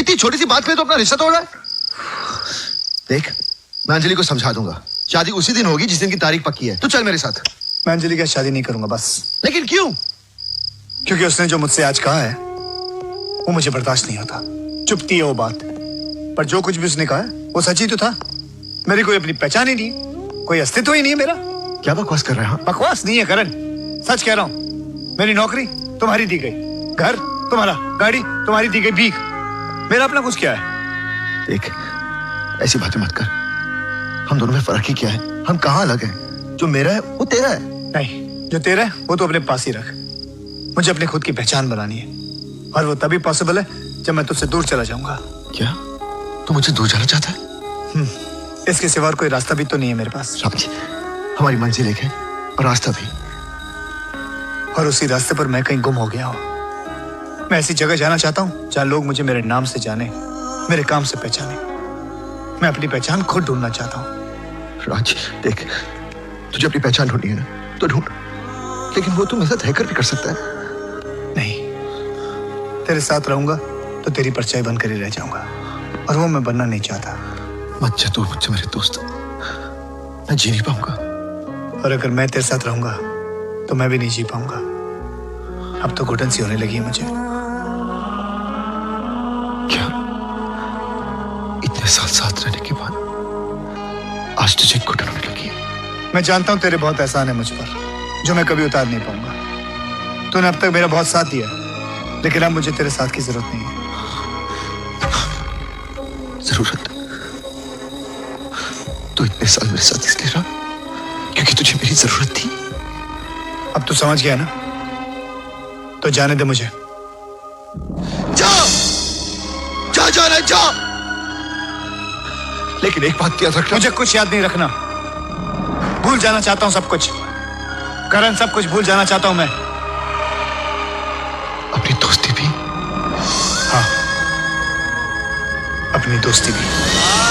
इतनी छोटी सी बात पे तो अपना रिश्ता तोड़ रहा है। देख, मैं अंजलि को समझा दूंगा। शादी उसी दिन होगी जिस दिन की तारीख पक्की है। तू चल मेरे साथ। मैं अंजलि का शादी नहीं करूंगा बस। लेकिन क्यों? क्योंकि उसने जो मुझसे आज कहा है वो मुझे बर्दाश्त नहीं होता। चुपती है वो बात, पर जो कुछ भी उसने कहा है वो सच ही तो था। मेरी कोई अपनी पहचान ही नहीं, कोई अस्तित्व ही नहीं है मेरा। क्या बकवास कर रहा है? बकवास नहीं है करण, सच कह रहा हूँ। मेरी नौकरी तुम्हारी दी गई, घर तुम्हारा, गाड़ी तुम्हारी दी गई, भीख। मेरा अपना कुछ क्या है? देख, ऐसी बातें मत कर। हम दोनों में फर्क ही क्या है? हम कहाँ अलग हैं? जो मेरा है वो तेरा है। नहीं, जो तेरा है वो तो अपने पास ही रख। मुझे अपने खुद की पहचान बनानी है, और वो तभी पॉसिबल है जब मैं तुझसे दूर चला जाऊंगा। क्या तू मुझे दूर जाना चाहता है? इसके सिवा और कोई रास्ता भी तो नहीं है मेरे पास। रामजी, हमारी मंजिल एक है और रास्ता भी, और उसी रास्ते पर मैं कहीं गुम हो गया हूँ। मैं ऐसी जगह जाना चाहता हूँ जहाँ लोग मुझे मेरे नाम से जाने, मेरे काम से पहचाने। मैं अपनी पहचान खुद ढूंढना चाहता हूँ। राज, देख, तुझे अपनी पहचान ढूंढनी है ना तो ढूंढ, लेकिन वो तू मेरे साथ रहकर भी कर सकता है। नहीं, तेरे साथ रहूंगा तो तेरी परछाई बनकर ही रह जाऊंगा, और वो मैं बनना नहीं चाहता। मत जा तू मुझसे मेरे दोस्त, मैं जी नहीं पाऊंगा। और अगर मैं तेरे साथ रहूंगा तो मैं भी नहीं जी पाऊंगा। अब तो घुटन सी होने लगी है मुझे। क्या इतने साल साथ रहने के बाद आज तुझे घुटन होने लगी है? मैं जानता हूं तेरे बहुत एहसान है मुझ पर, जो मैं कभी उतार नहीं पाऊंगा। तूने अब तक मेरा बहुत साथ दिया, लेकिन अब मुझे तेरे साथ की जरूरत नहीं है। जरूरत? तो इतने साल मेरे साथ इसलिए रहा क्योंकि तुझे मेरी जरूरत थी। अब तू समझ गया ना, तो जाने दे मुझे। जा, जा जाना जा, लेकिन एक बात याद रखना। मुझे कुछ याद नहीं रखना। भूल जाना चाहता हूं सब कुछ करण, सब कुछ भूल जाना चाहता हूं मैं। अपनी दोस्ती भी? हाँ, अपनी दोस्ती भी।